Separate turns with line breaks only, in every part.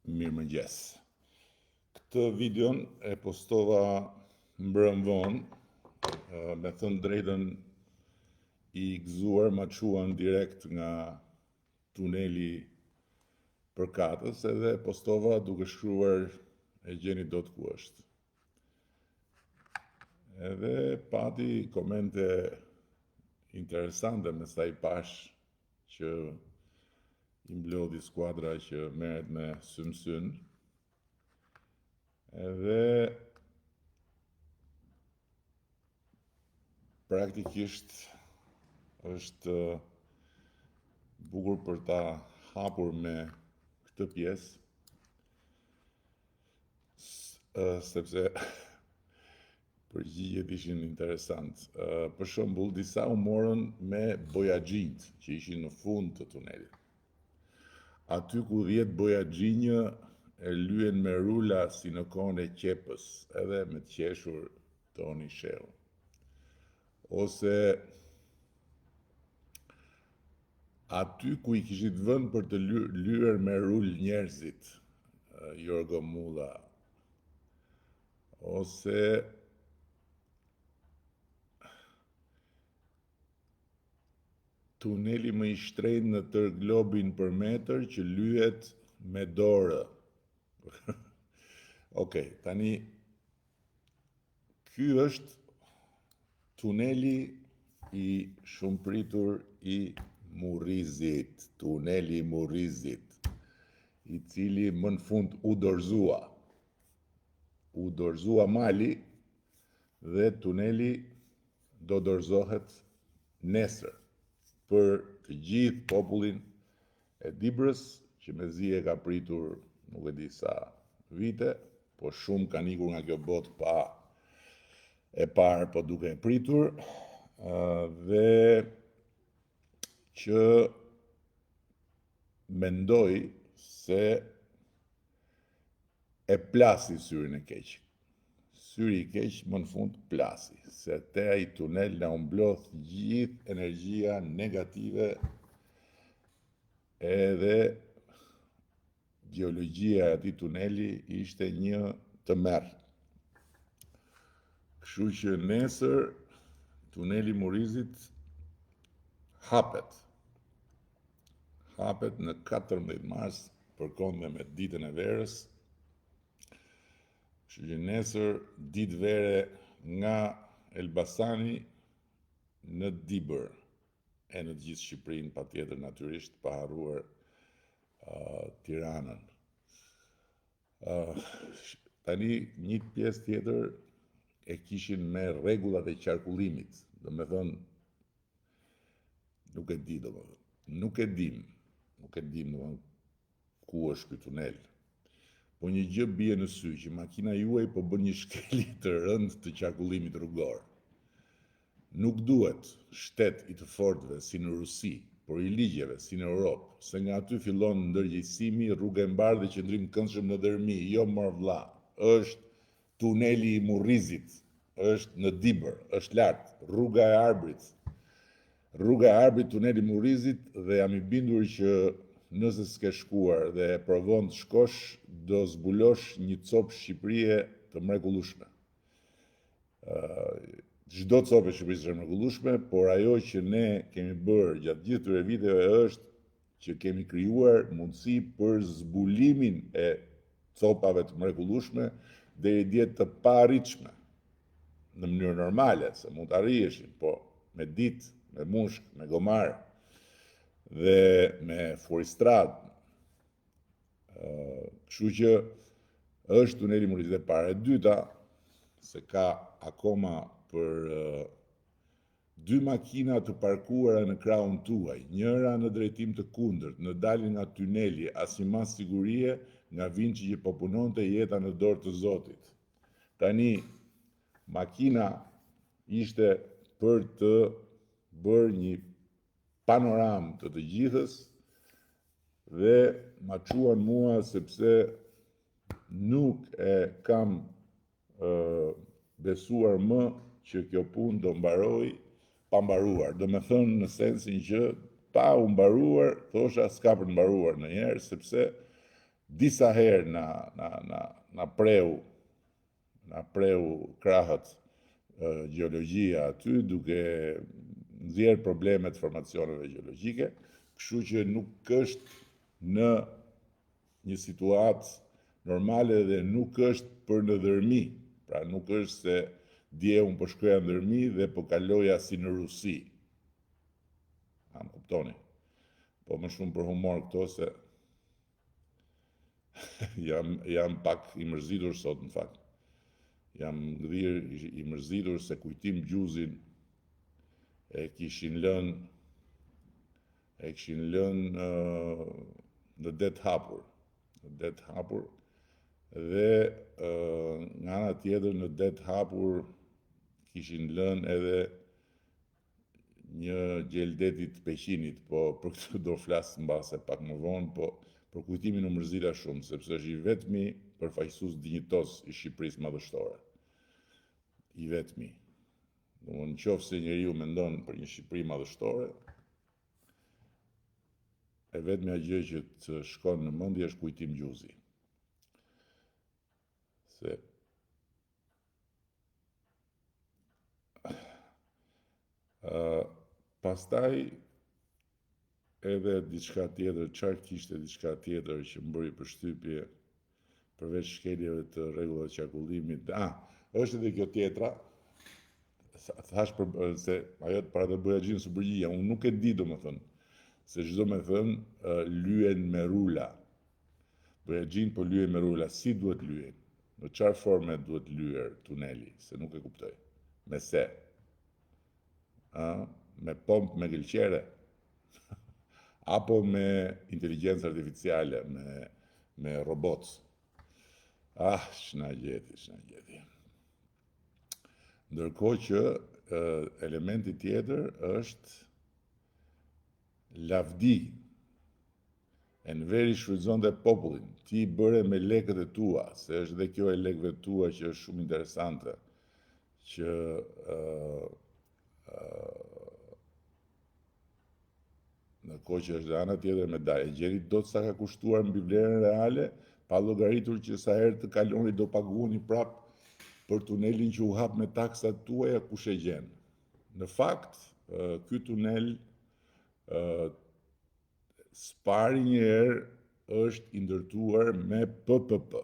Mirëmëngjes. Këtë videon e postova mbrëm vonë, me thënë drejtën I gëzuar ma quan direkt nga tuneli përkatës edhe postova duke shkruar e gjeni dot ku është. Edhe pati komente interesante me sa I pash që I mblodhi skuadra që merret me sym-syn. Edhe praktikisht është bukur për ta hapur me këtë pjesë, sepse përgjigjet ishin interesant. Për shembull, disa u morën me bojaxhinjt që ishin në fund të tunelit. Aty ku 10 bojaxhinjë e lyen me rula si në kohën e qepës, edhe me të qeshur Toni Sheu. Ose aty ku I kishit vënë për të lyer me rul njerëzit, Jorgo Mulla. Ose tuneli më I shtrenjtë në tër globin për metër që lyhet me dorë. Okej, tani ky është tuneli I shumëpritur I Murrizit, tuneli I Murrizit, I cili më në fund u dorëzua mali dhe tuneli do dorëzohet nesër për të gjithë popullin e Dibrës, që mezi e ka pritur nuk e di sa vite, po shumë kanë ikur nga kjo botë pa e parë, po duke e pritur, dhe që mendoj se e plasi syrin e keq. Syri I keq më në fund plasi, se te ai tunel na u mblodh gjithë energjia negative edhe geologjia e atij tuneli ishte një tmerr. Kështu që nesër tuneli I Murrizit hapet në 14 mars, përkondme me ditën e verës. Kështu që nesër ditë vere nga Elbasani në Dibër, e në gjithë Shqipërinë patjetër natyrisht, pa harruar Tiranën. Tani një pjesë tjetër e kishin me rregullat e qarkullimit, domethënë nuk e dim ku është ky tunel. Po një gjë bie në sy që makina juaj po bën një shkelje të rëndë të qarkullimit rrugor. Nuk duhet shtet I të fortëve si në Rusi, por I ligjeve si në Europë, se nga aty fillon ndërgjegjësimi, rruga e mbarë dhe qëndrim këndshëm në dërmi, jo mor vlla. Është tuneli I Murrizit, është në Dibër, është lart, rruga e Arbrit. Rruga e Arbrit, tuneli I Murrizit, dhe jam I bindur që nëse s'ke shkuar dhe e provon të shkosh, do zbulosh një copë Shqipërie të mrekullueshme. Çdo copë e Shqipërisë është e mrekullueshme, por ajo që ne kemi bërë gjatë gjithë këtyre viteve është që kemi krijuar mundësi për zbulimin e copave të mrekullueshme deri dje të paarritshme. Në mënyrë normale, se mund të arrijeshin, po me ditë, me mushk, me gomar dhe me furistrad. Kështu që është tuneli I Murrizit e para. E dyta, se ka akoma për 2 makina të parkuara në krahun tuaj, njëra në drejtim të kundërt, në daljen nga tuneli, as një mas sigurie nga Vinçi që po punonte jeta në dorë të Zotit. Tani makina ishte për të bërë një panoramë të gjithës dhe ma quan mua sepse nuk e kam besuar më që kjo punë do mbaroj pa mbaruar. Do me thënë në sensin që pa u mbaruar, thosha s'ka për mbaruar ndonjëherë, sepse disa herë na preu krahët gjeologjia aty, duke nxjerrë probleme të formacioneve gjeologjike, kështu që nuk është në një situatë normale dhe nuk është për në dhërmi. Pra nuk është se dje unë po shkoja në dhërmi dhe po kaloja si në Rusi. A më kuptoni? Po më shumë për humor këto se jam pak i mërzitur sot në fakt. Jam ngrirë i mërzitur se Kujtim Gjuzin e kishin lënë në det hapur. Dhe nga ana tjetër në det hapur kishin lënë edhe një gjeldetit peqinit, po për këtë do flasë mbase pak më vonë, po për kujtimin u mërzita shumë, sepse është i vetmi përfaqësues dinjitos i Shqipërisë madhështore. I vetmi. Në qoftë se njeriu mendon për një Shqipëri madhështore, e vetmja gjë që të shkon në mendje është Kujtim Gjuzi. Se pastaj edhe diçka tjetër, çfarë kishte diçka tjetër që më bëri përshtypje përveç shkeljeve të rregullave të qarkullimit. Është edhe kjo tjetra, thash se ajo para të bëja gjinë së përgjigja, unë nuk e di domethënë, se çdo me thënë lyen me rula. Bëja gjinë po lyen me rula, si duhet lyen? Në çfarë forme duhet lyer tuneli, se nuk e kuptoj. Me se? Me pompë me gëlqere? Apo me inteligjencë artificiale, me robots? Shna gjeti. Ndërkohë që elementi tjetër është lavdi. Enveri shfrytëzonte popullin. Ti bëre me lekët e tua, se është dhe kjo e lekëve tua që është shumë interesante, që në kohë që është dhe ana tjetër medalje, gjeni do të sa ka kushtuar mbi vlerën reale, pa llogaritur që sa herë të kaloni do paguani prap për tunelin që u hap me taksat tuaja, kush e gjen. Në fakt, ky tunel spari një herë është i ndërtuar me PPP,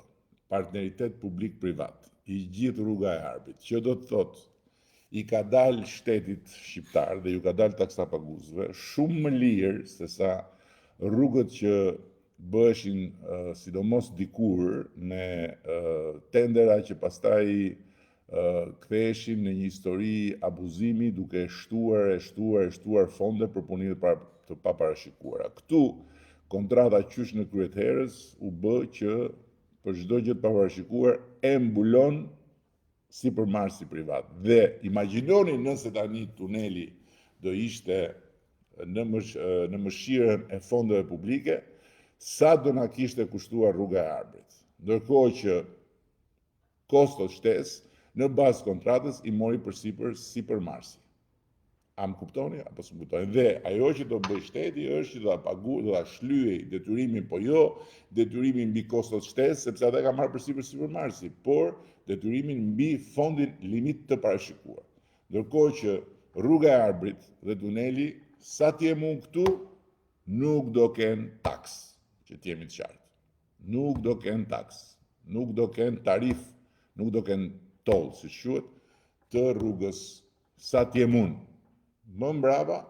partneritet publik-privat, i gjithë rruga e Arbit, që do të thotë i ka dalë shtetit shqiptar dhe ju ka dalë taksapaguesve shumë më lirë se sa rrugët që bëheshin sidomos dikur në tendera që pastaj ktheheshin në një histori abuzimi duke shtuar fonde për punime të paparashikuara. Këtu kontrata qysh në kryet herës u bë që për çdo gjë të paparashikuar e mbulon sipërmarrësi privat. Dhe imagjinoni nëse tani tuneli do ishte në mëshirën e fondeve publike, sa do na kishte kushtuar rruga e Arbrit. Ndërkohë që kostot shtesë në bazë kontratës i mori përsipër sipërmarrësi. A më kuptoni apo s'më kuptoni? Dhe ajo që do bëj shteti është që do ta shlyej detyrimin, po jo detyrimin mbi kostot shtesë, sepse ata ka marrë përsipër sipërmarrësi, por detyrimin mbi fondin limit të parashikuar. Ndërkohë që rruga e Arbrit dhe tuneli, sa t'jem unë këtu, nuk do kenë taks, që t'jemi të qartë. Nuk do kenë taks, nuk do kenë tarif, nuk do kenë toll, si quhet, të rrugës, sa t'jem unë. Më mbrapa,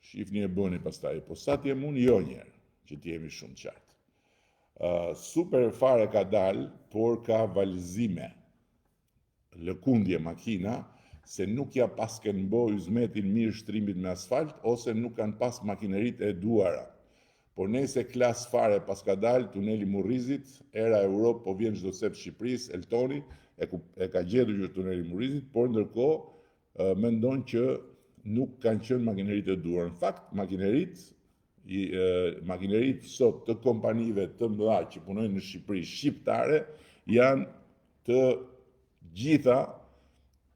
shifni e bëni pastaj, po sa t'jem unë jo njerë, që t'jemi shumë qartë. Super fare ka dalë, por ka valzime, lëkundje makina, se nuk ja pas kënë bojë zmetin mirë shtrimit me asfalt, ose nuk kanë pas makinerit e duara. Por nëse klas fare pas ka dalë, tuneli Murrizit, era Europë po vjen çdo sep Shqipërisë, Eltoni, e ka gjetur që tuneli Murrizit, por ndërkohë mendon që nuk kanë qenë makinerit e duara. Në fakt, makinerit sot të kompanive të mëdha që punojnë në Shqipëri shqiptare janë të gjitha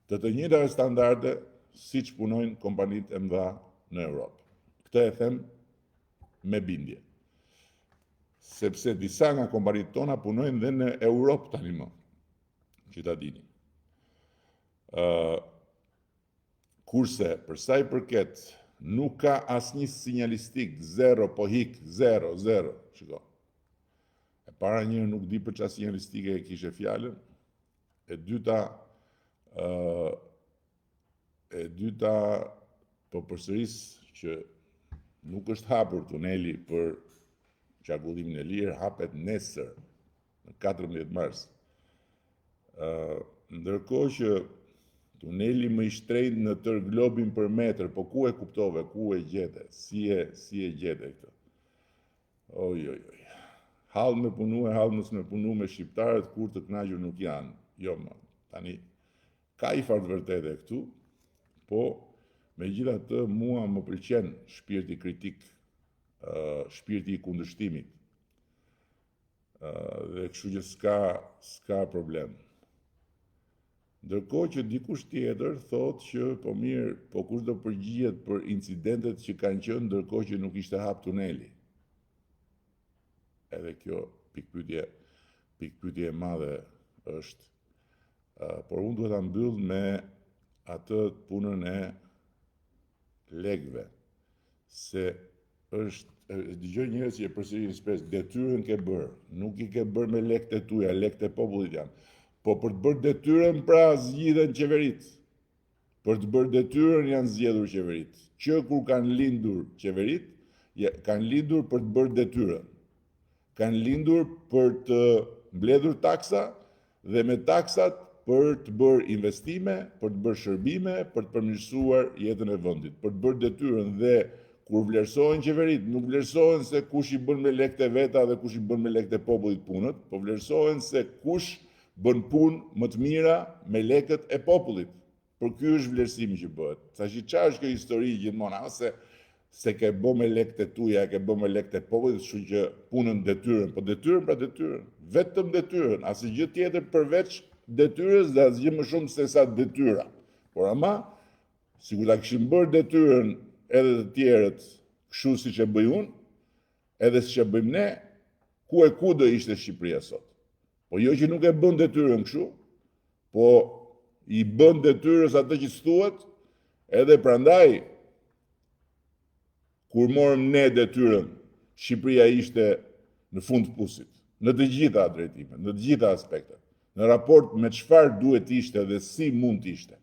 të njëjtave standarde siç punojnë kompanitë e mëdha në Europë. Këtë e them me bindje. sepse disa nga kombaritë tona punojnë dhe në Europë tani më, që ta dini. Kurse për sa i përket nuk ka asnjë sinjalistik, zero, po hik, zero, shiko. E para një nuk di për çfarë sinjalistike e kishe fjalën, e dyta po përsëris që nuk është hapur tuneli për qarkullimin e lirë, hapet nesër, në 14 mars. Ndërkohë që tuneli më i shtrenjtë në tërë globin për metër, po ku e kuptove, ku e gjete, si e gjete këtë? Oj. Hallë me punu e hallë mos me punu me shqiptarët, kur të kënaqur nuk janë. Jo, tani, ka i farë të vërtetë këtu, po megjithatë mua më pëlqen shpirti kritik, shpirti i kundërshtimit. Dhe kështu që s'ka problem. Ndërkohë që dikush tjetër thotë që po mirë, po kush do përgjigjet për incidentet që kanë qenë ndërkohë që nuk ishte hap tuneli. Edhe kjo pikpyetje e madhe është. Por unë duhet ta mbyll me atë punën e lekëve. Se është dëgjoj njerëz që e përsërisin shpesh, detyrën ke bërë, nuk i ke bërë me lekët e tuaja, lekët e popullit janë. Po për të bërë detyrën pra zgjidhen qeverit. Për të bërë detyrën janë zgjedhur qeverit. Që kur kanë lindur qeverit, kanë lindur për të bërë detyrën. Kanë lindur për të mbledhur taksa dhe me taksat për të bërë investime, për të bërë shërbime, për të përmirësuar jetën e vendit, për të bërë detyrën dhe kur vlerësohen qeverit, nuk vlerësohen se kush i bën me lekët e veta dhe kush i bën me lekët e popullit punët, po vlerësohen se kush bën punë më të mira me lekët e popullit. Por ky është vlerësimi që bëhet. Tash çfarë është kjo histori gjithmonë, se ke bë me lekët e tuaja, ke bë me lekët e popullit, kështu që punën detyrën, po detyrën pra detyrën, vetëm detyrën, asgjë tjetër përveç detyrës dhe asgjë më shumë se sa detyra. Por ama, sikur ta kishim bërë detyrën edhe të tjerët kështu siç e bëj unë, edhe siç e bëjmë ne, ku do ishte Shqipëria sot. Po jo që nuk e bën detyrën kështu, po i bën detyrës atë që thuhet, edhe prandaj kur morëm ne detyrën, Shqipëria ishte në fund të pusit, në të gjitha drejtimet, në të gjitha aspektet, në raport me çfarë duhet ishte dhe si mund të ishte.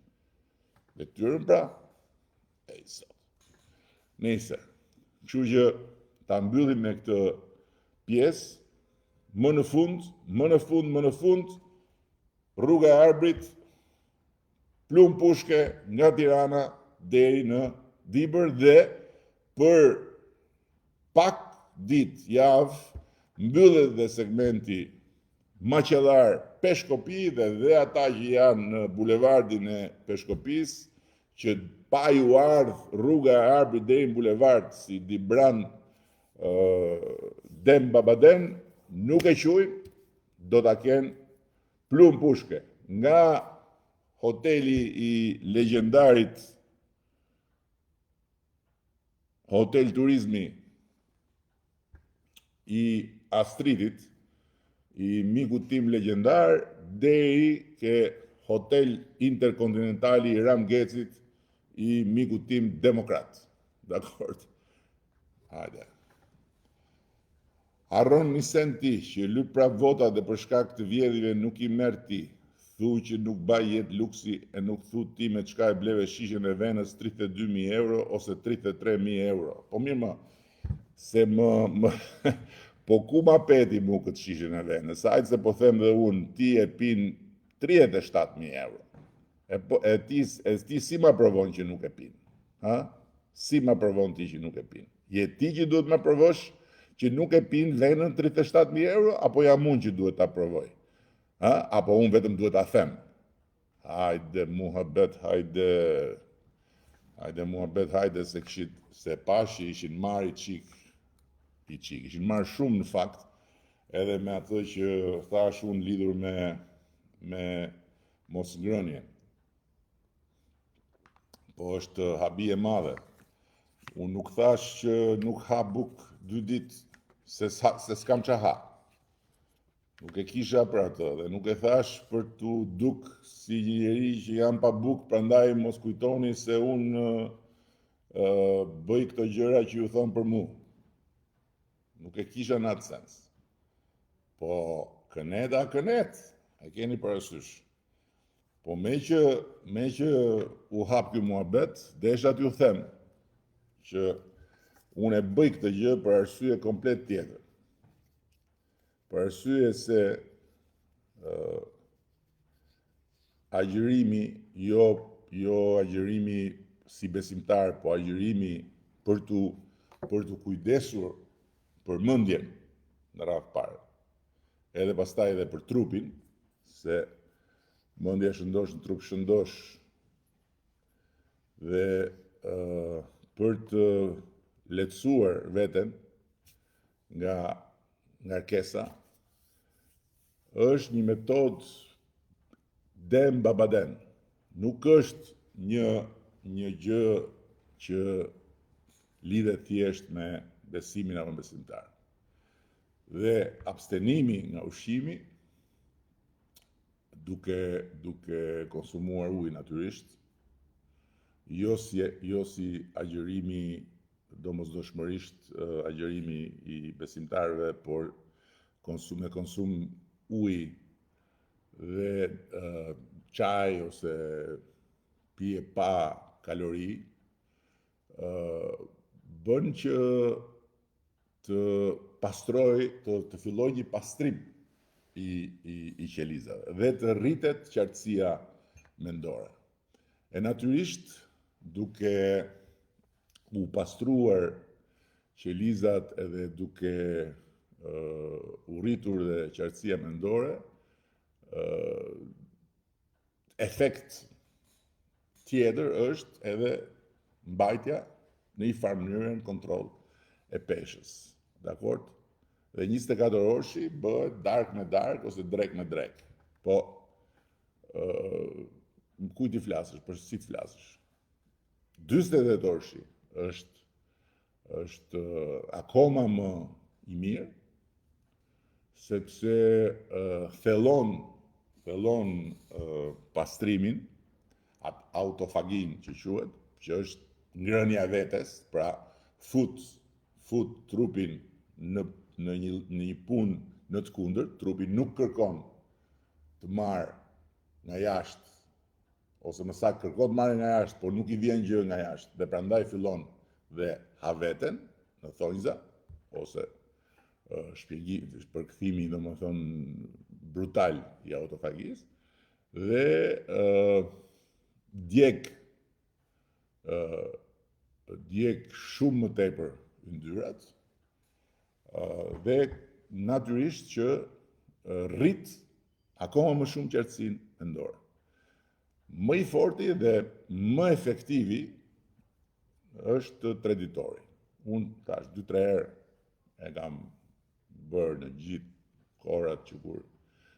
Detyrën pra, Nëse, kështu që ta mbyllim me këtë pjesë, më në fund, rruga e Arbrit, plumb pushke nga Tirana deri në Dibër dhe për pak ditë, javë, mbyllet dhe segmenti Maqellar Peshkopi dhe ata që janë në bulevardin e Peshkopisë, që pa ju ardh rruga e Arbrit deri në bulevard si Dibran Dem Babaden, nuk e quajnë, do ta kenë plumb pushke. Nga hoteli i legjendarit Hotel Turizmi i Astridit, i miku tim legjendar, deri ke Hotel Interkontinentali i Ramgecit, i miku tim demokrat. Dakord? Hajde. Harron një sent ti që lyp prap vota dhe për shkak të vjedhjeve nuk i merr ti. Thu që nuk baj jetë luksi e nuk thu ti me çka e bleve shishen e venës 32.000 euro ose 33.000 euro. Po mirë se po ku ma peti mu këtë shishen e venës? Hajde se po them dhe unë, ti e pin 37.000 euro. E ti si ma provon që nuk e pin? Si ma provon ti që nuk e pin? Je ti që duhet ma provosh që nuk e pin venën 37.000 euro, apo jam unë që duhet ta provoj? Apo unë vetëm duhet ta them? Hajde muhabet, hajde se pashi ishin marrë ishin marrë shumë në fakt, edhe me atë që thash unë lidhur me mosngrënien. Po është habi e madhe. Unë nuk thash që nuk ha buk 2 ditë se s'kam qa ha. Nuk e kisha për atë dhe nuk e thash për t'u duk si njeri që jam pa buk, prandaj mos kujtoni se unë bëj këto gjëra që ju thonë për mu. Nuk e kisha në atë sens. Po kënet, e keni parasysh. Po me që u hap ky muhabet, desha t'ju them që unë e bëj këtë gjë për arsye komplet tjetër. Për arsye se agjërimi, jo agjërimi si besimtar, po agjërimi për t'u kujdesur për mendjen në radhë parë. Edhe pastaj edhe për trupin, se mendja shëndosh në trup shëndosh, dhe për të lehtësuar veten nga ngarkesa, është një metodë dem babadem. Nuk është një gjë që lidhet thjesht me besimin apo besimtar. Dhe abstenimi nga ushqimi, duke konsumuar ujë natyrisht, jo si agjërimi domosdoshmërisht agjërimi i besimtarëve, por me konsum ujë dhe çaj ose pije pa kalori, bën që të pastroj, të filloj një pastrim i qelizave dhe të rritet qartësia mendore. E natyrisht, duke u pastruar qelizat edhe duke u rritur dhe qartësia mendore, efekt tjetër është edhe mbajtja në një farë mënyrë në kontroll e peshës. Dakord? Dhe 24 orëshi bëhet dark me dark ose drek me drek. Po kujt i flasësh, për si të flasësh. 48 orëshi është akoma më i mirë, sepse thellon pastrimin, autofagin që quhet, që është ngrënia vetes, pra fut trupin në një punë në të kundërt, trupi nuk kërkon të marrë nga jashtë, ose më saktë kërkon të marrë nga jashtë, por nuk i vjen gjë nga jashtë, dhe prandaj fillon dhe ha veten në thonjza, ose përkthimi domethënë brutal i autofagisë, dhe djeg shumë më tepër yndyrat, dhe natyrisht që rrit akoma më shumë qartësinë mendore. Më i forti dhe më efektivi është traditori. Unë tash 2-3 herë e kam bërë në gjithë kohrat që kur,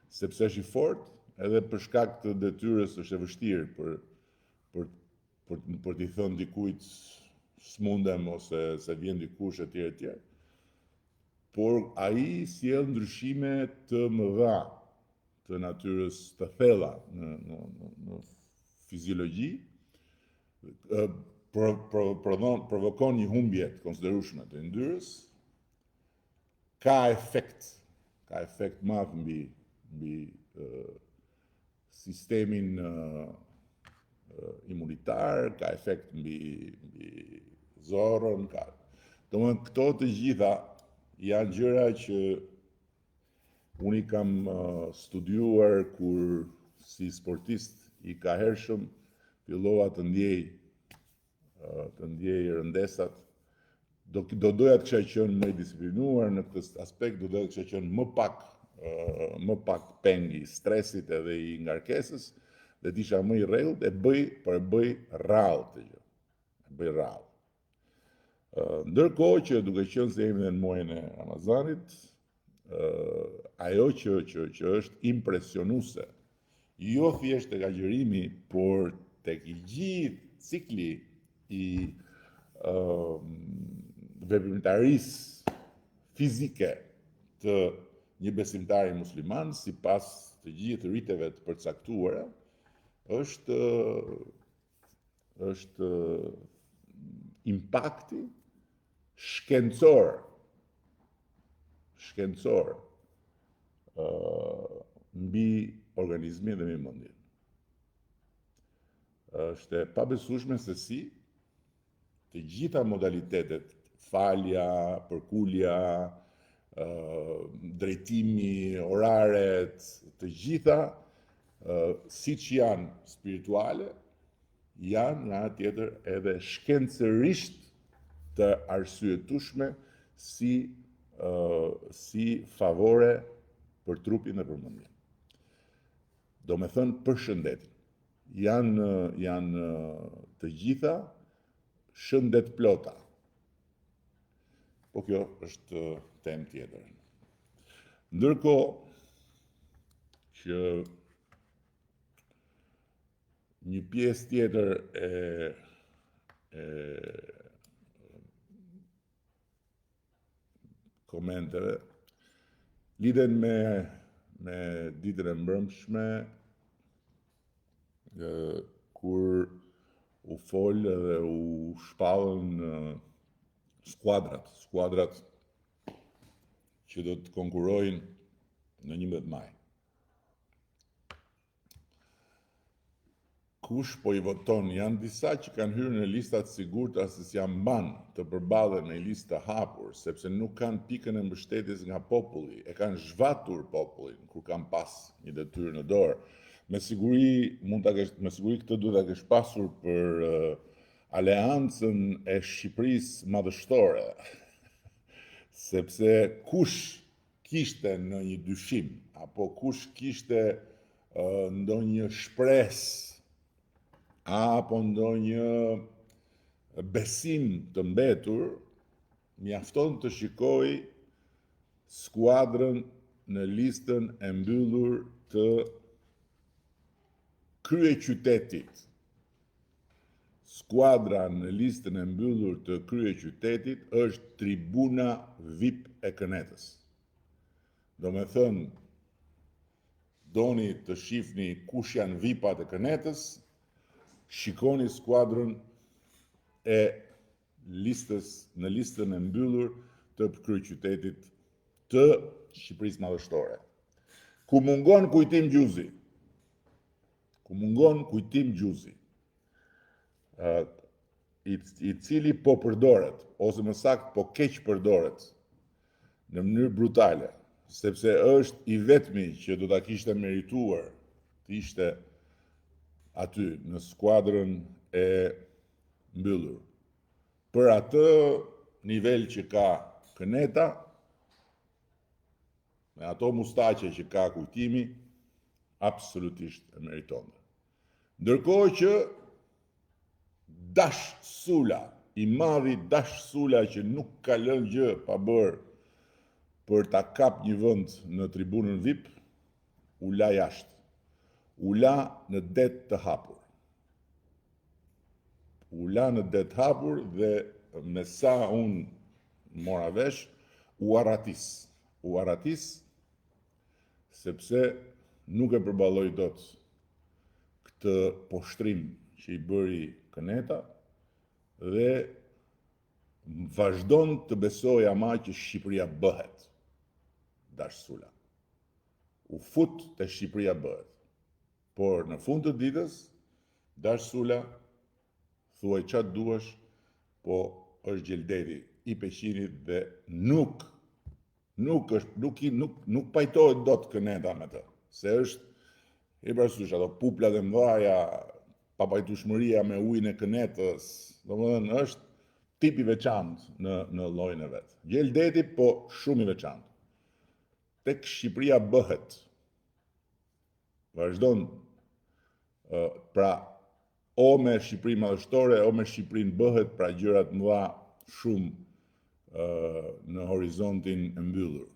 sepse është i fort, edhe për shkak të detyrës është e vështirë për t'i thënë dikujt s'mundem ose se vjen dikush etj. Por ai sjell ndryshime të mëdha të natyrës të thella në fiziologji, provokon një humbje të konsiderueshme të yndyrës, ka efekt madh mbi sistemin imunitar, ka efekt mbi zorrën, domethënë këto të gjitha janë gjëra që unë i kam studiuar kur si sportist i kahershëm fillova të ndjej rëndesat. Do doja të kisha qenë më i disiplinuar në këtë aspekt, do doja të kisha qenë më pak peng i stresit edhe i ngarkesës, dhe të isha më i rregullt, e bëj rrallë të gjë. E bëj rrallë. Ndërkohë që duke qenë se jemi në muajin e Ramazanit, ajo që është impresionuese, jo thjesht tek agjërimi, por tek i gjithë cikli i veprimtarisë fizike të një besimtari musliman sipas të gjithë riteve të përcaktuara është impakti shkencor mbi organizmin dhe mbi mendjen. Është e pabesueshme se si të gjitha modalitetet, falja, përkulja, drejtimi, oraret, të gjitha, siç janë spirituale, janë nga ana tjetër edhe shkencërisht të arsyetueshme si favore për trupin dhe për mendjen. Do me thënë për shëndetin. Janë të gjitha shëndet plota. Po kjo është temë tjetër. Ndërkohë që një pjesë tjetër e komenteve lidhen me ditën e mbrëmshme, kur u fol dhe u shpallën skuadrat që do të konkurrojnë në 11 maj. Kush po i voton? Janë disa që kanë hyrë në listat sigurta se si janë mban të përballen në listë të hapur, sepse nuk kanë pikën e mbështetjes nga populli, e kanë zhvatur popullin kur kanë pas një detyrë në dorë. Me siguri këtë duhet ta kesh pasur për aleancën e Shqipërisë madhështore, sepse kush kishte në një dyshim, apo kush kishte ndonjë shpresë, apo ndonjë besim të mbetur, mjafton të shikoj skuadrën në listën e mbyllur të kryeqytetit. Skuadra në listën e mbyllur të kryeqytetit është tribuna VIP e Kënetës. Do me thënë, doni të shihni kush janë VIP-at e Kënetës, shikoni skuadrën e në listën e mbyllur të kryeqytetit të Shqipërisë madhështore. Ku mungon kujtim gjuzi, i cili po përdoret, ose më saktë po keq përdoret në mënyrë brutale, sepse është i vetmi që do ta kishte merituar të ishte aty në skuadrën e mbyllur. Për atë nivel që ka Këneta, me ato mustaqe që ka kujtimi, absolutisht e meriton. Ndërkohë që Dash Sula, i madhi Dash Sula, që nuk ka lënë gjë pa bërë për ta kap një vend në tribunën VIP, u la jashtë. U la në det të hapur. Dhe me sa unë mora vesh, u arratis, sepse nuk e përballoi dot këtë poshtrim që i bëri Këneta dhe vazhdon të besoj ama që Shqipëria bëhet. Dash Sula u fut te Shqipëria bëhet. Por në fund të ditës, Dash Sula thuaj çfarë duash, po është gjeldeti i peqinit dhe nuk pajtohet dot Këneta me të, se është i parasysh ato puplat e mëdha, papajtueshmëria me ujin e Kënetës, domethënë është tip i veçantë në llojin e vet. Gjeldeti, po shumë i veçantë. Tek Shqipëria bëhet. Vazhdon pra o me Shqipërinë madhështore, o me Shqipërinë bëhet, pra gjërat mëdha shumë në horizontin e mbyllur.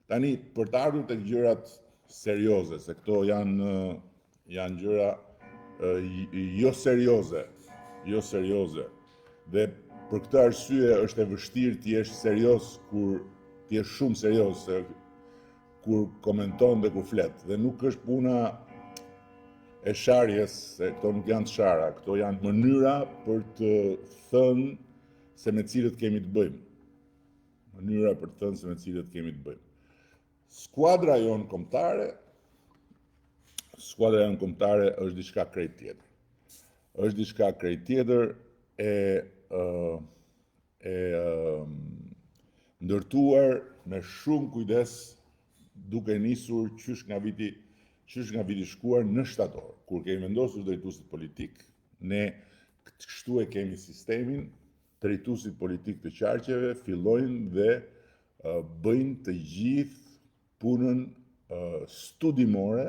Tani, për të ardhur tek gjërat serioze, se këto janë gjëra jo serioze. Dhe për këtë arsye është e vështirë të jesh serioz kur t'jesh shumë serioz kur komenton dhe kur flet. Dhe nuk është puna e sharjes, se këto nuk janë të shara, këto janë mënyra për të thënë se me cilët kemi të bëjmë. Mënyra për të thënë se me cilët kemi të bëjmë. Skuadra jonë kombëtare është diçka krejt tjetër. Është diçka krejt tjetër e ndërtuar me shumë kujdes, duke nisur qysh nga viti shkuar në shtator, kur kemi vendosur drejtuesit politik, ne kështu e kemi sistemin, drejtuesit politik të qarqeve fillojnë dhe bëjnë të gjithë punën studimore,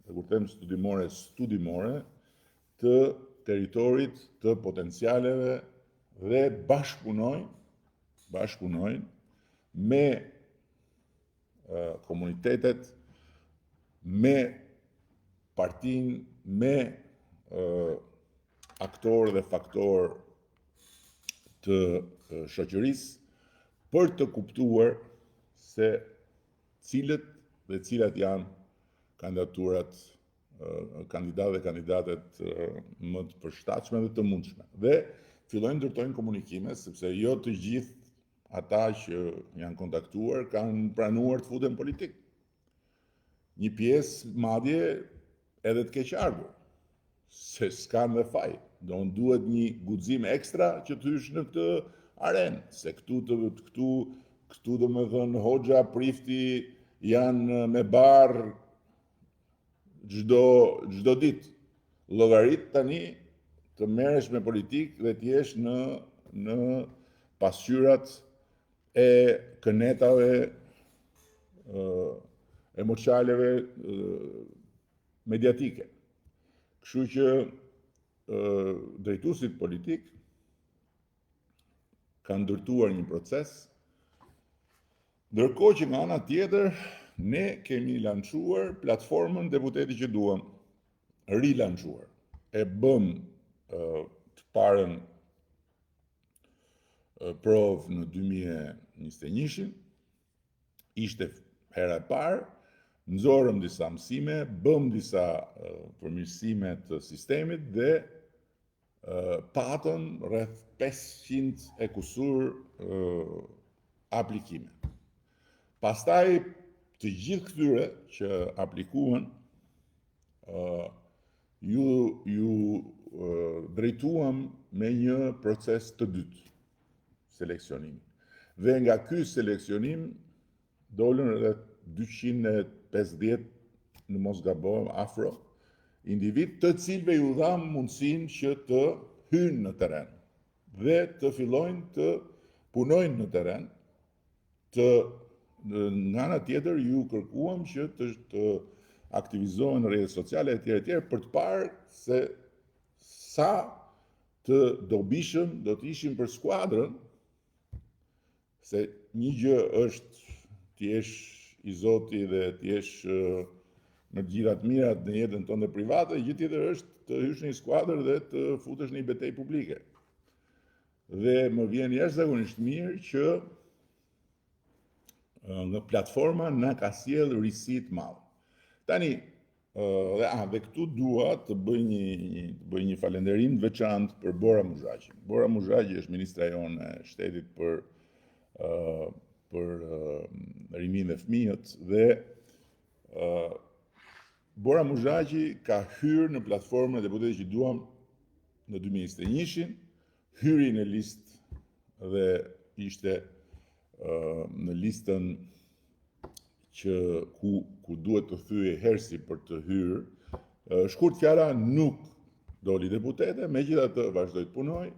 dhe kur them studimore, të territorit, të potencialeve dhe bashkëpunojnë me komunitetet, me partinë, me aktorë dhe faktorë të shoqërisë për të kuptuar se cilat janë kandidaturat, kandidatë dhe kandidatet më të përshtatshme dhe të mundshme. Dhe fillojnë ndërtojnë komunikime, sepse jo të gjithë ata që janë kontaktuar kanë pranuar të futen politik. Një pjesë madje edhe të keq ardhur, se s'kan dhe faj. Duhet një guxim ekstra që të hysh në këtë arenë, se këtu domethënë Hoxha, Prifti janë me barë çdo ditë. Llogarit tani të merresh me politikë dhe të jesh në pasqyrat e kënetave, e moçaleve mediatike. Kështu që drejtuesit politik kanë ndërtuar një proces, ndërkohë që nga ana tjetër ne kemi lançuar platformën Deputeti që duam, rilançuar. E bëm të parën provë në 2021, ishte hera e parë, nxorëm disa mësime, bëm disa përmirësime të sistemit dhe patën rreth 500 e kusur aplikime. Pastaj të gjithë këtyre që aplikuan ju drejtuam me një proces të dytë seleksionimi. Dhe nga ky seleksionim dolën rreth 250, në mos gabojm, afro individ, të cilëve ju dham mundësinë që të hynë në terren dhe të fillojnë të punojnë në terren. Nga ana tjetër ju kërkuam që të aktivizohen në rrjetet sociale etj për të parë se sa të dobishëm do të ishin për skuadrën, se një gjë është të jesh i Zoti dhe të jesh në të gjitha të mirat në jetën tonë private, gjë tjetër është të hysh në një skuadër dhe të futesh në një betejë publike. Dhe më vjen jashtëzakonisht mirë që nga platforma na ka sjell risi të madhe. Tani, dhe këtu dua të bëj një falënderim të veçantë për Bora Muzhaqin. Bora Muzhaqi është ministra jonë e shtetit për riminë dhe fëmijët, dhe Bora Muzhaqi ka hyrë në platformën e Deputetit që duam në 2021, hyri në listë dhe ishte në listën ku duhet të thyej Hersi për të hyrë. Shkurt fjala, nuk doli deputete, megjithatë vazhdoi të punojë,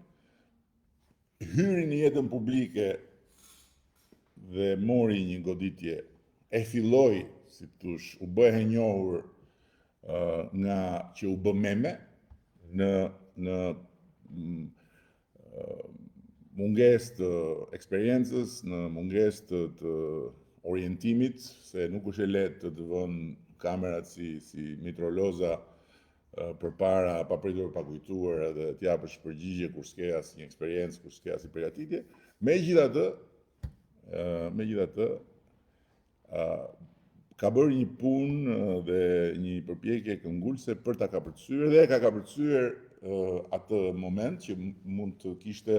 hyri në jetën publike dhe mori një goditje, e filloi, si thosh, u bë e njohur nga që u bë meme në mungesë të eksperiencës, në mungesë të orientimit, se nuk është e lehtë të vënë kamerat si mitroloza përpara, pa pritur, pa kujtuar, edhe të japësh përgjigje kur s'ke asnjë eksperiencë, kur s'ke asnjë përgatitje. Megjithatë, ka bërë një punë dhe një përpjekje këmbgulse për ta kapërcyer dhe ka kapërcyer atë moment që mund ta kishte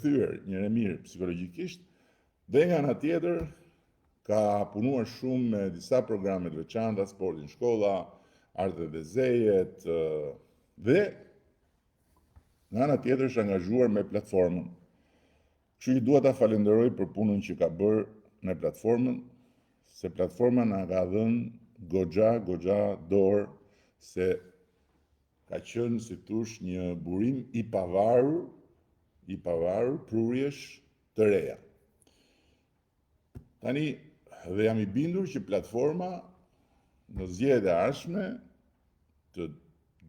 thyer njëre mirë psikologjikisht, dhe nga ana tjetër ka punuar shumë me disa programe të veçanta, sportin shkolla, artet dhe zejet, dhe nga ana tjetër është angazhuar me platformën. Kështu që dua ta falenderoj për punën që ka bërë me platformën, se platforma na ka dhënë goxha dorë, se ka qenë, si thush, një burim i pavarur prurjesh të reja. Tani, dhe jam i bindur që platforma në zgjedhjet e ardhshme të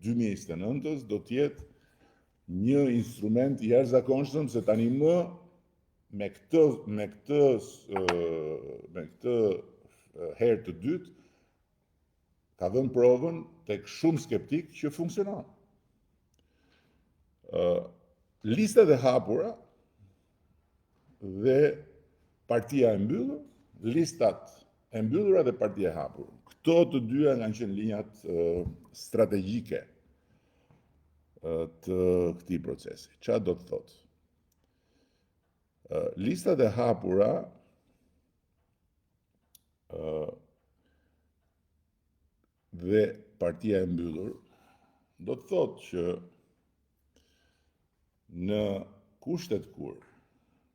2029-s do të jetë një instrument i jashtëzakonshëm, se tani më me këtë herë të dytë ka dhënë provën tek shumë skeptik që funksionon. Listat e hapura dhe partia e mbyllur, listat e mbyllura dhe partia e hapur. Këto të dyja kanë qenë linjat strategjike të këtij procesi. Çfarë do të thotë? Listat e hapura dhe partia e mbyllur do të thotë që në kushtet kur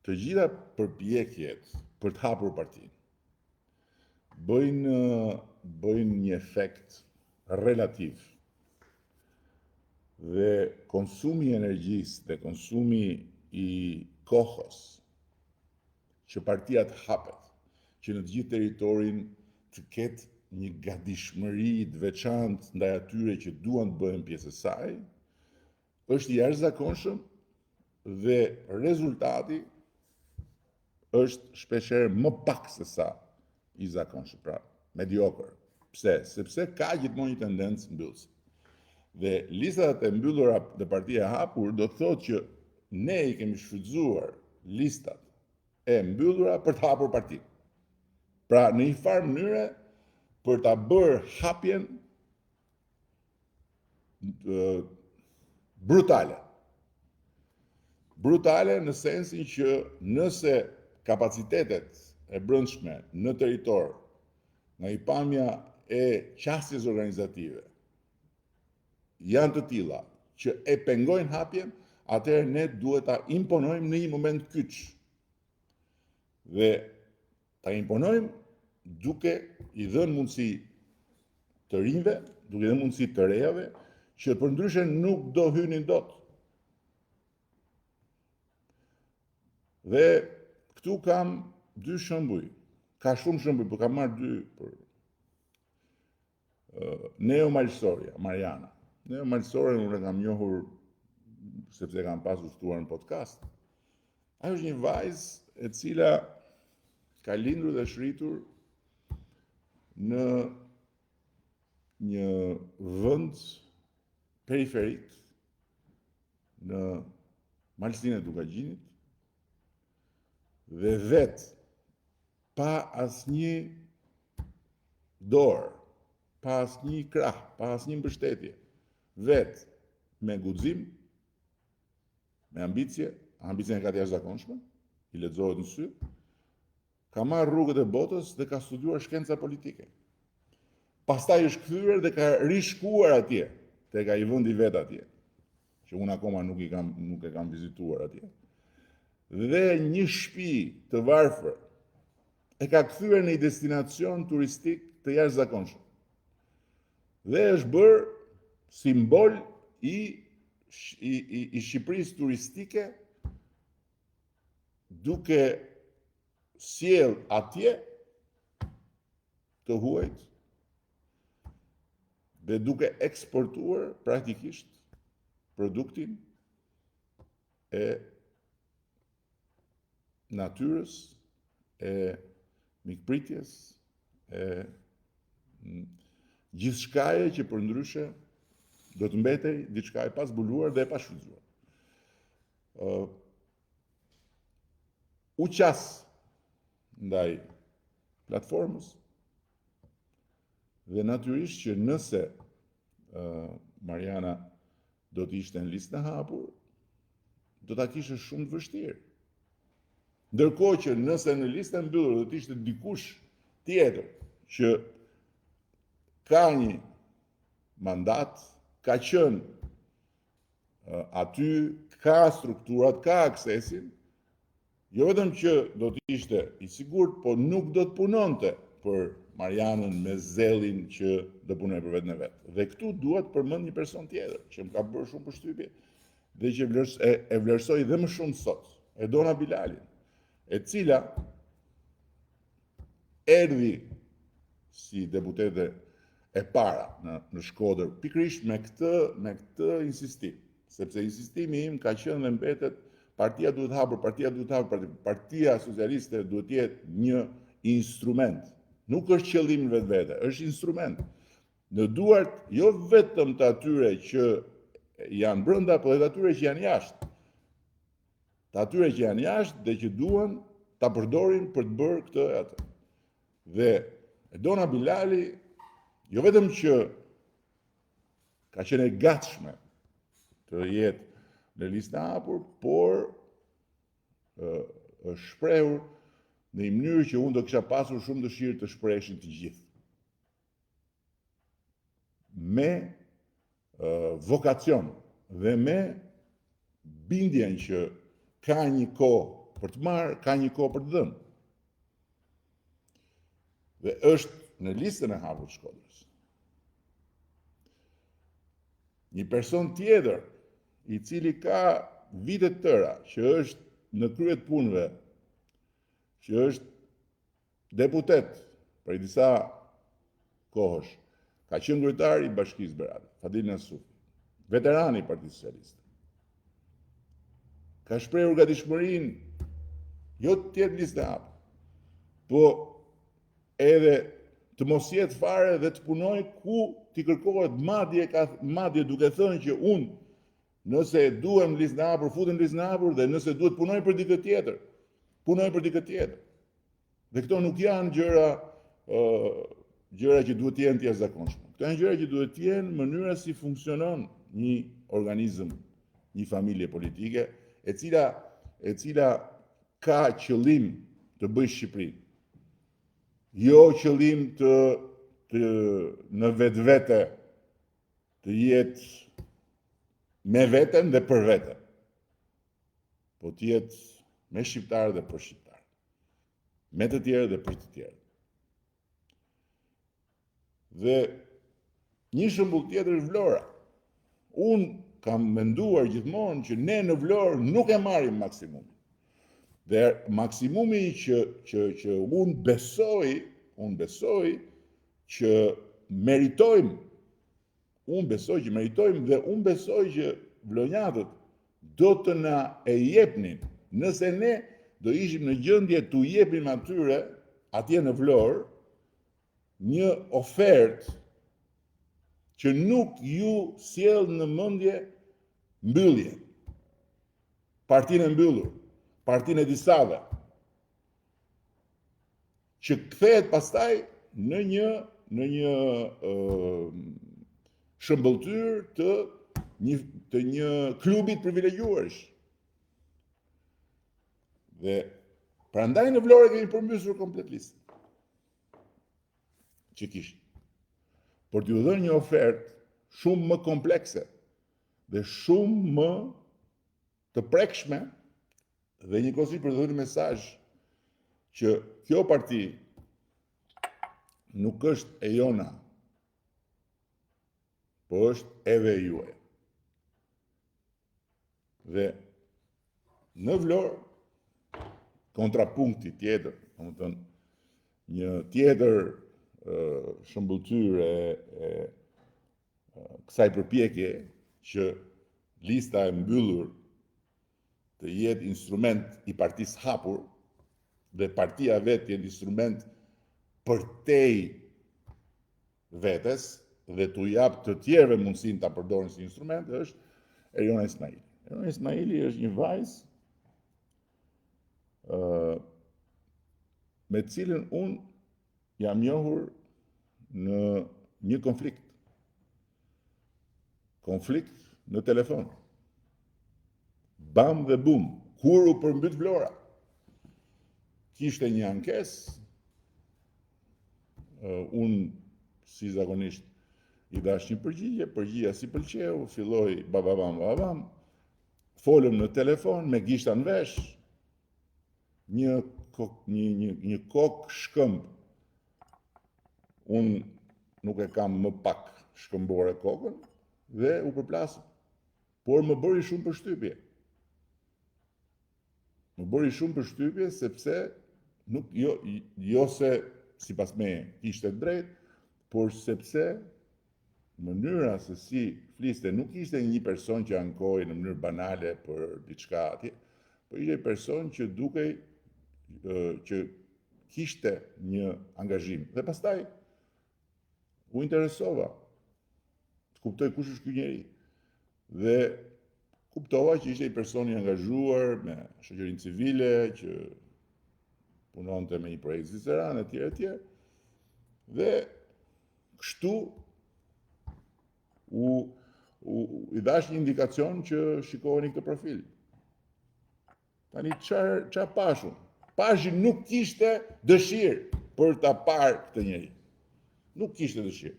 të gjitha përpjekjet për të hapur partinë bëjnë një efekt relativ dhe konsumi i energjisë dhe konsumi i kohës që partia të hapet, që në të gjithë territorin të ketë një gatishmëri të veçantë ndaj atyre që duan të bëhen pjesë e saj, është i jashtëzakonshëm dhe rezultati është shpeshherë më pak se sa i zakonshëm, pra mediokër. Pse? Sepse ka gjithmonë një tendencë mbyllëse. Dhe listat e mbyllura dhe partia e hapur do të thotë që ne i kemi shfrytzuar listat e mbyllura për të hapur partinë. Pra në një farë mënyre për ta bërë hapjen brutale. Brutale në sensin që nëse kapacitetet e brendshme në territor, nga i pamja e qasjes organizative, janë të tilla që e pengojnë hapjen, atëherë ne duhet ta imponojmë në një moment kyç. Dhe ta imponojmë duke i dhënë mundësi të rinjve, duke i dhënë mundësi të rejave, që përndryshe nuk do hynin dot. Dhe këtu kam dy shembuj. Ka shumë shembuj, por kam marrë dy për Neo Malsoria, Mariana. Neo Malsoria unë e kam njohur sepse kam pasur ftuar në podcast. Ajo është një vajzë e cila ka lindur dhe shritur në një vend periferik në malsinë e Dukagjinit dhe vetë pa asnjë dorë, pa asnjë krah, pa asnjë mbështetje, vetë me guxim, me ambicje e ka të jashtëzakonshme, i lexohet në sy, ka marrë rrugët e botës dhe ka studiuar shkenca politike. Pastaj është kthyer dhe ka rishkuar atje, tek ai vendi vet atje, që unë akoma nuk e kam vizituar atje. Dhe një shtëpi të varfër e ka kthyer në një destinacion turistik të jashtëzakonshëm. Dhe është bërë simbol i Shqipërisë turistike, duke sjell atje të huajt dhe duke eksportuar praktikisht produktin e natyrës, e mikpritjes, e gjithçkaje që përndryshe do të mbetej diçka e pazbuluar dhe e pashfrytzuar. U qas ndaj platformës. Dhe natyrisht që nëse Mariana do të ishte në listë në hapur, do ta kishte shumë të vështirë. Ndërkohë që nëse në listën mbyllur do të ishte dikush tjetër që ka një mandat, ka qenë aty, ka strukturat, ka aksesin, jo vetëm që do të ishte i sigurt, po nuk do të punonte për Marianën me zellin që do punoj për vetën e vet. Dhe këtu duhet përmend një person tjetër që më ka bërë shumë përshtypje dhe që e vlerësoj dhe më shumë sot, Edona Bilalin, e cila erdhi si deputete e para në Shkodër, pikërisht me këtë insistim, sepse insistimi im ka qenë dhe mbetet partia duhet hapur, partia socialiste duhet jetë një instrument. Nuk është qëllim vetvete, është instrument. Në duart jo vetëm të atyre që janë brenda, por edhe atyre që janë jashtë. Të atyre që janë jashtë dhe që duan ta përdorin për të bërë këtë e atë. Dhe Edona Bilali jo vetëm që ka qenë e gatshme të jetë në listë e hapur, por është shprehur në një mënyrë që unë do kisha pasur shumë dëshirë të shpreheshin të gjithë. Me vokacion dhe me bindjen që ka një kohë për të marrë, ka një kohë për të dhënë. Dhe është në listën e hapur të Shkodrës. Një person tjetër i cili ka vite të tëra, që është në krye të punëve, që është deputet për disa kohësh, ka qenë kryetar i Bashkisë Berat, Fadil Nasufi, veteran i Partisë Socialiste. Ka shprehur gatishmërinë jo të jetë listë e hapur, po edhe të mos jetë fare dhe të punoj ku t'i kërkohet madje duke thënë që unë nëse duhem listë e hapur, futem listë e hapur dhe nëse duhet punoj për dikë tjetër, punoj për dikë tjetër. Dhe këto nuk janë gjëra që duhet të jenë të jashtëzakonshme. Këto janë gjëra që duhet të jenë mënyra si funksionon një organizëm, një familje politike, e cila ka qëllim të bëjë Shqipërinë. Jo qëllim në vetvete të jetë me veten dhe për veten, po të jetë me shqiptarë dhe për shqiptarë, me të tjerë dhe për të tjerë. Dhe një shembull tjetër është Vlora. Unë kam menduar gjithmonë që ne në Vlorë nuk e marrim maksimumin. Dhe maksimumi që unë besoj që meritojmë, dhe unë besoj që vlonjatët do të na e jepnin, nëse ne do ishim në gjendje t'u jepnim atyre atje në Vlorë një ofertë që nuk ju sjell në mendje mbyllje, partinë e mbyllur, partinë e disave, që kthehet pastaj në një shëmbëltyr të një klubi të privilegjuarish. Dhe prandaj në Vlorë kemi përmbysur komplet listën që kishte. Por t'ju dhënë një ofertë shumë më komplekse dhe shumë më të prekshme dhe njëkohësisht për të dhënë mesazh që kjo parti nuk është e jona, po është edhe e juaj. Dhe në Vlorë, kontrapunkti tjetër, domethënë një tjetër shëmbëltyr e kësaj përpjekje që lista e mbyllur të jetë instrument i partisë hapur dhe partia vetë jetë instrument përtej vetes dhe t'u jap të tjerëve mundësinë ta përdorin si instrument, është Eriona Ismaili. Eriona Ismaili është një vajzë me cilën unë jam njohur në një konflikt. Konflikt në telefon. Bam dhe bum, kur u përmbyt Vlora. Kishte një ankesë, unë si zakonisht i dash një përgjigja si pëlqeu, filloi bababam, folëm në telefon me gishta në vesh, një kokë shkëmb. Unë nuk e kam më pak shkëmbore kokën dhe u përplasëm. Por më bëri shumë përshtypje. Sepse jo se sipas meje kishte drejt, por sepse mënyra se si fliste nuk ishte një person që ankoi në mënyrë banale për diçka atje, por ishte një person që dukej që kishte një angazhim. Dhe pastaj u interesova të kuptoj kush është ky njeri. Dhe kuptova që ishte një person i angazhuar me shoqërinë civile, që punonte me një projekt zviceran etj. Dhe kështu i dash një indikacion që shikoheni këtë profil. Tani çfarë pashun? Pashi nuk kishte dëshirë për ta parë këtë njeri. Nuk kishte dëshirë.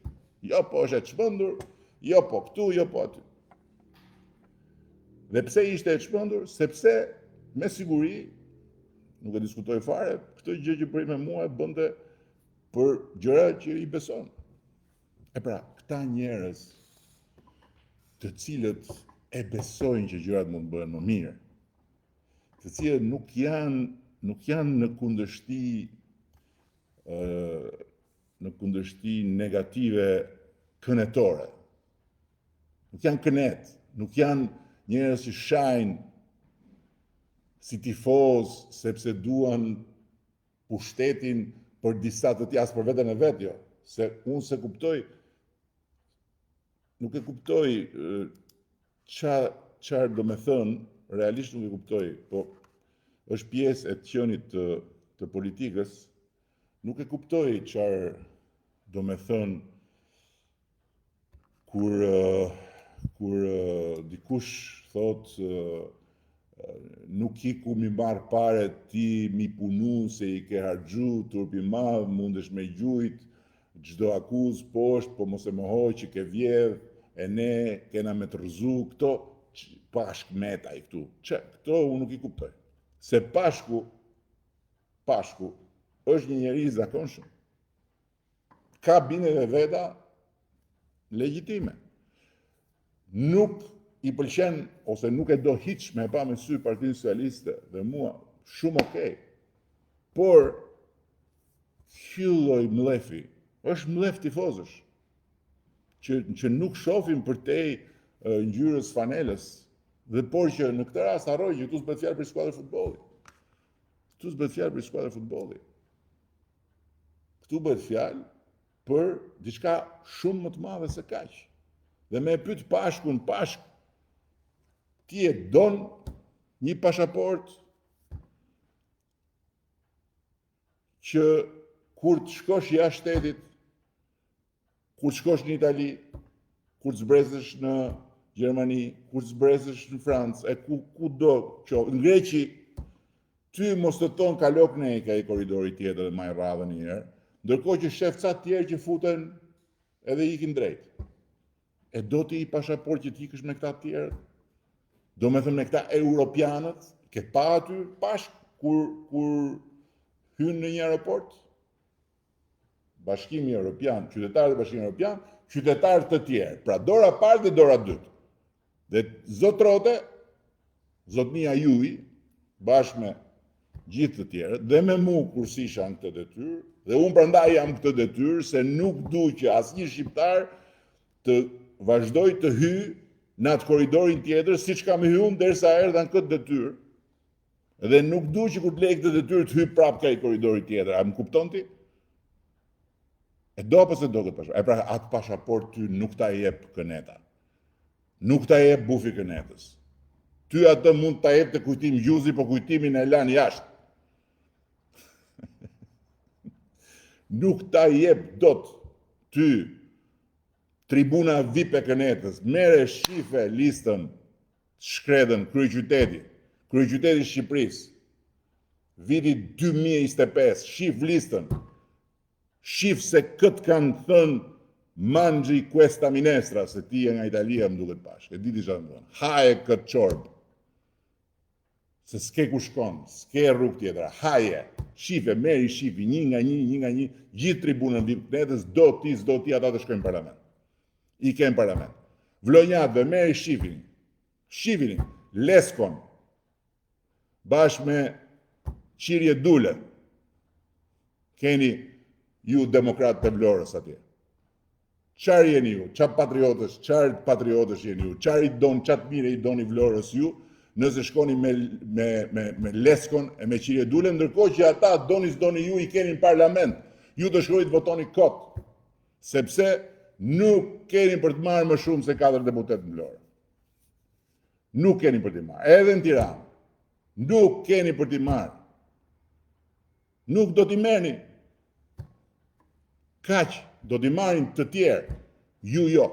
Jo po është e çmendur, jo po këtu, jo po aty. Dhe pse ishte e çmendur? Sepse me siguri, nuk e diskutoj fare, këtë gjë që bëri me mua e bënte për gjëra që i beson. E pra, këta njerëz të cilët e besojnë që gjërat mund të bëhen më mirë, të cilët nuk janë në kundërshti negative kënetore. Nuk janë kënet, nuk janë njerëz që shajnë si tifoz sepse duan pushtetin për disa të tjerë, për veten e vet, jo. Se unë nuk e kuptoj çfarë do me thënë, realisht nuk e kuptoj, po është pjesë e qenit të politikës, nuk e kuptoj çfarë do me thënë kur dikush thot nuk i ku mi marr pare ti mi punu se i ke harxhu turpi madh, mundesh me gjujt, çdo akuz poshtë, po mos e mohoj që ke vjedh, e ne kena me të rëzu, këto pashk meta i këtu. Këto unë nuk i kuptoj. Se pashku është një njeri i zakonshëm. Ka bindje dhe veta legjitime. Nuk i pëlqen ose nuk e do hiç me pa me sy Partinë Socialiste dhe mua, shumë okej. Por ky lloj mlefi është mlef tifozësh që nuk shohin përtej ngjyrës fanelës, dhe por që në këtë rast harroj që këtu s'bëhet fjalë për skuadrën e futbollit. Këtu bëhet fjalë për diçka shumë më të madhe se kaq. Dhe me pyet Pashkun, Pashk, ti e don një pasaport që kur të shkosh jashtë shtetit, kur të shkosh në Itali, kur të zbrezesh në Gjermani, kur të zbrezesh në Francë, e ku do qoftë, në Greqi, ty mos të ton kalok ne ka i koridori tjetër dhe maj radhën një herë, ndërkohë që shef ca tjerë që futen edhe ikin drejt. E do ti i pasaport që t'ikësh me këta tjerë? Do me thëmë me këta europianët, ke pa aty Pashk kur hynë në një aeroport? Bashkimi Evropian, qytetarët e Bashkimit Evropian, qytetarë të tjerë, pra dora parë dhe dora dytë. Dhe zotrote, zotnia juj, bashkë me gjithë të tjerët, dhe me mu kur sisha në këtë detyrë, dhe unë prandaj jam këtë detyrë, se nuk du që asnjë shqiptar të vazhdoj të hy në atë koridorin tjetër, si që kam hyun derisa erdha në këtë detyrë, dhe nuk du që kur të lej këtë detyrë të hy prapë ka i koridori tjetër. A më kupton ti? E do apo se do këtë pasaport? E pra atë pasaport ty nuk ta jep këneta. Nuk ta jep bufi kënetës. Ty atë mund ta jep të kujtim gjuzi, po kujtimin e lan jashtë. nuk ta jep dot ty tribuna VIP e Kënetës, mere shife listën shkredën kryeqyteti Shqipërisë, viti 2025, shif listën, shif se këtë kanë thënë Mangi questa minestra, se ti e nga Italia më duket pash, e diti që më thënë, haje këtë qorbë, se s'ke ku shkon, s'ke rrugë tjetër, haje, shife, meri shifi, një nga një, gjithë tribunën VIP Kënetës, do ti ata të shkojnë parlament. I kemë parlament. Vlonjatëve, meri shifin, Leskon, bashkë me Qirje Dule, keni ju demokratë të Vlorës atje. Qarë jeni ju, qarë patriotës jeni ju, qarë i doni, qatë mire i doni Vlorës ju, nëse shkoni me Leskon e me Qirje Dule, ndërkohë që ata doni ju i keni në parlament, ju të shkojit votoni kot, sepse nuk keni për të marrë më shumë se 4 deputet në Vlorë. Nuk keni për të marrë, edhe në Tiranë, nuk keni për të marrë. Nuk do t'i merrni. Kaq, do t'i marrin të tjerë, ju jo.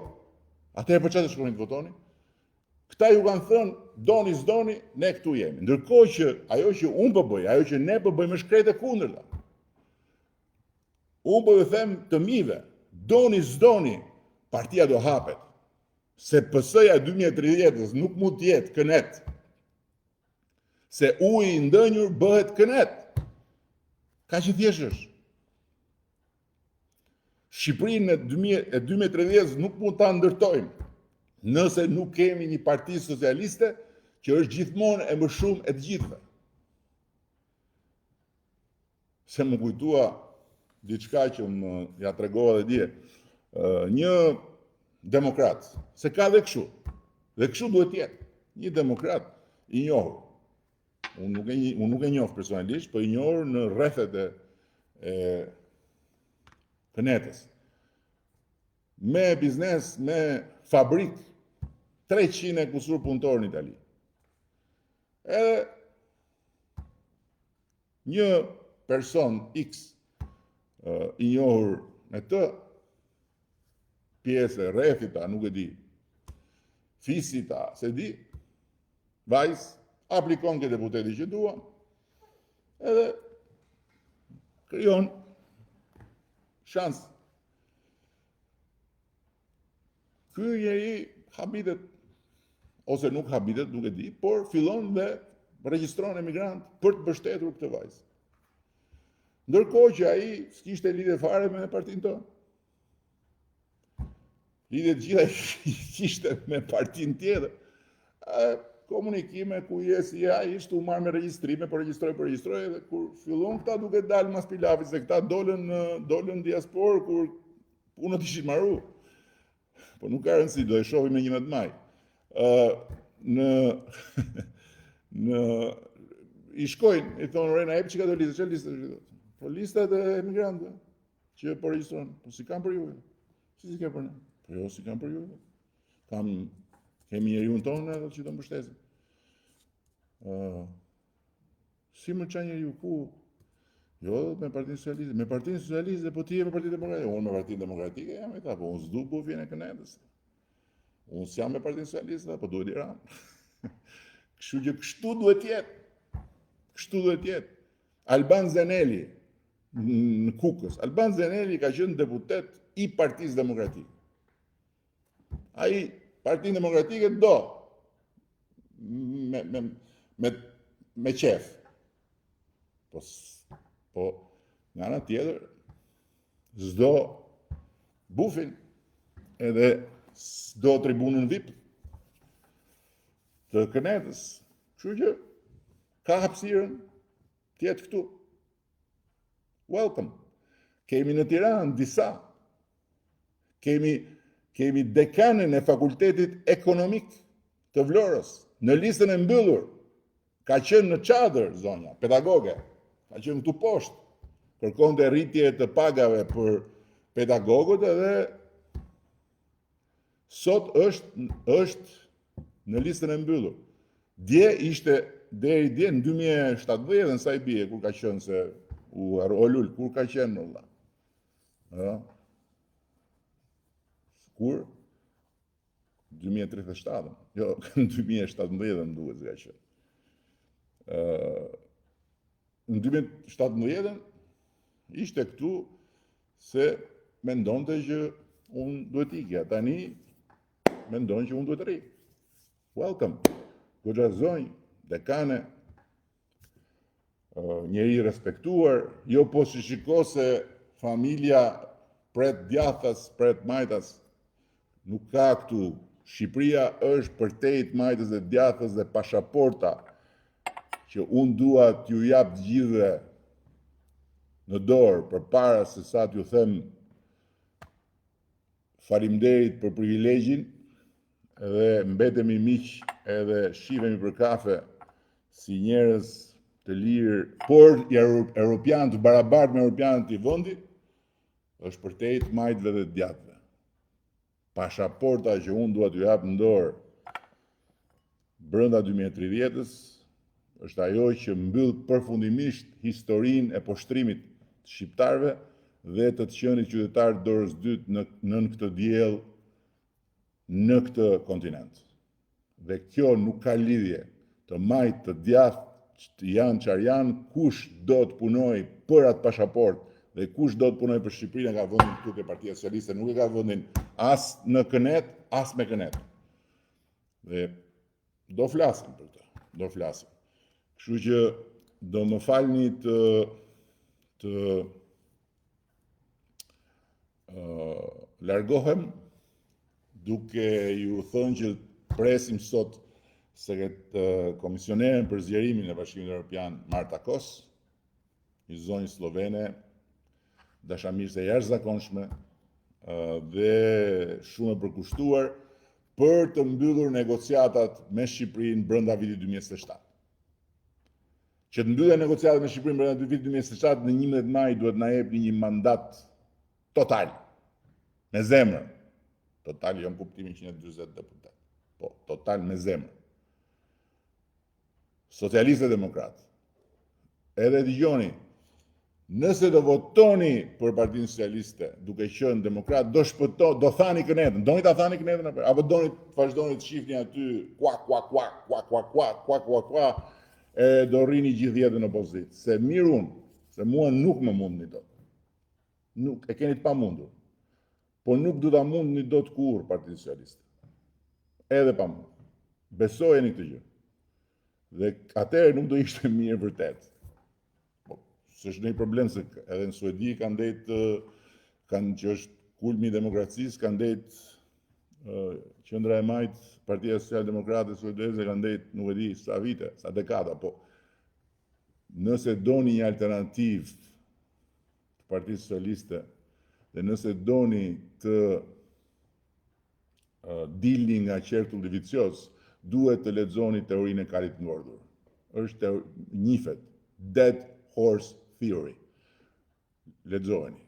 Atëherë për çfarë të shkoni të votoni? Këta ju kanë thënë, doni s'doni, ne këtu jemi. Ndërkohë që ajo që unë po bëj, ajo që ne po bëjmë është krejt e kundërta. Unë po ju them të mive, doni s'doni, partia do hapet. Se PS-ja 2030 nuk mund të jetë Kënet. Se uji i ndënjur bëhet Kënet. Ka që thjesht është. Shqipërinë e 2030 nuk mund ta ndërtojmë nëse nuk kemi një parti socialiste që është gjithmonë e më shumë e të gjithëve. Se më kujtua diçka që më ja tregova dhe dje, një demokrat, se ka dhe kështu duhet jetë, një demokrat i njohur. Unë nuk e njoh personalisht, po i njohur në rrethet e Kënetës. Me biznes, me fabrik, 300 e kusur punëtor në Itali. Edhe një person X i njohur me të pjesë e rrethita, nuk e di, fisita, se di, vajz, aplikon ke deputeti që dua, edhe krijon shans. Ky njeri habitet, ose nuk habitet, nuk e di, por fillon dhe regjistron emigrant për të mbështetur këtë vajzë. Ndërkohë që ai s'kishte lidhje fare me partinë tonë. Lidhje të gjitha kishte me partinë tjetër. Komunikime ku jesi ishte u marrë me regjistrime, po regjistroj, dhe kur fillon këta duke dalë mas pilafit, se këta dolën diasporë kur punët ishin marru. Po nuk ka rëndësi, do e shohim me 11 maj. I shkojnë, i thonë, Rena, e për që ka të listë, që listë? Po listat e emigrantëve, që po regjistrojnë, po si kam për juve? Si ke për ne? Po jo, si kam për juve. Kemi njeriun tonë edhe që të mbështesim. Si më qa njeriu ku? Jo, me partinë socialiste. Me partinë socialiste, po ti e me partinë demokratike. Unë me partinë demokratike jam e ta, po unë s'du bufjen e Kënetës. Unë s'jam me partinë socialiste, po duhet i ramë. Kështu që kështu duhet jetë. Kështu duhet jetë. Alban Zeneli, në Kukës. Alban Zeneli ka qenë deputet i Partisë Demokratike. Ai Partinë Demokratike do me qef. Po nga ana tjetër s'do bufin edhe s'do tribunën VIP të Kënetës. Kështu që ka hapësirën të jetë këtu. Welcome. Kemi në Tiranë disa. Kemi dekanën e fakultetit ekonomik të Vlorës, në listën e mbyllur. Ka qenë në çadër zonja, pedagoge. Ka qenë këtu poshtë. Kërkonte rritje të pagave për pedagogët edhe sot është në listën e mbyllur. Dje ishte deri dje në 2017 në sa i bie kur ka qenë se u Olul, kur ka qenë valla. Kur? 2037, jo, në 2017 më duhet ka qenë. Në 2017 ishte këtu se mendonte që unë duhet ikja. Tani mendon që unë duhet rri. Welcome. Goxha zonjë, dekane, njeri respektuar, jo po si shiko se familja pret djathas, pret majtas, nuk ka këtu. Shqipëria është përtejt majtës dhe djathës dhe pashaporta që unë dua t'ju jap të gjithëve në dorë përpara se sa t'ju them faleminderit për privilegjin edhe mbetemi miq edhe shihemi për kafe si njerëz të lirë, por europian të barabartë me europianët i vendit, është përtejt majtëve dhe djatëve. Pashaporta që unë dua t'ju jap në dorë brenda 2030-s është ajo që mbyll përfundimisht historinë e poshtrimit të shqiptarëve dhe të qenit qytetarë dorës dytë nën këtë diell, në këtë kontinent. Dhe kjo nuk ka lidhje të majtë të djathtë që janë çfarë janë, kush do të punoj për atë pasaport dhe kush do të punoj për Shqipërinë ka vendin këtu te Partia Socialiste, nuk e ka vendin as në kënet, as me kënet. Dhe do flasim për të, do flasim. Kështu që do më falni të largohem duke ju thënë që presim sot komisioneren për zgjerimin e Bashkimit Evropian Marta Kos, një zonjë slovene, dashamirëse jashtëzakonshme dhe shumë e përkushtuar për të mbyllur negociatat me Shqipërinë brenda vitit 2027. Që të mbyllen negociatat me Shqipërinë brenda vitit 2027 në 11 maj duhet na jepni një mandat total, me zemër. Total jo në kuptimin 140 deputet, po total me zemër. Socialistë e demokratë. Edhe dëgjoni, nëse do votoni për Partinë Socialiste duke qenë demokrat, do thani kënetën. Doni ta thani kënetën apo doni të vazhdoni të shihni aty kua, e do rrini gjithë jetën në opozitë. Se mirë unë, se mua nuk më mundni dot. Nuk e keni të pamundur. Po nuk do ta mundni dot kurrë Partinë Socialiste. Edhe pa mund. Besojeni këtë gjë. Dhe atëherë nuk do ishte mirë vërtet. S'është ndonjë problem se edhe në Suedi kanë që është kulmi i demokracisë, kanë ndetë qendra e majtë, Partia Social-Demokrate Suedeze kanë ndetë nuk e di sa vite, sa dekada, po nëse doni një alternativë të Partisë Socialiste dhe nëse doni të dilni nga qertulli vicioz, duhet të lexoni teorinë e kalit të ngordhur. Është njihet Dead Horse Theory. Lexojeni.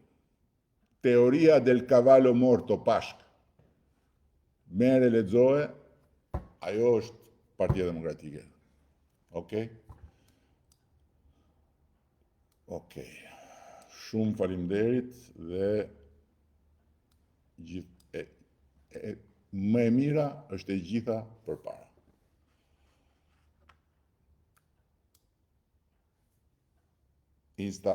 Teoria del cavallo morto Pashk. Merre lexoje, ajo është Partia Demokratike. Okej? Okej. Shumë faleminderit dhe më e mira është e gjitha përpara. Ista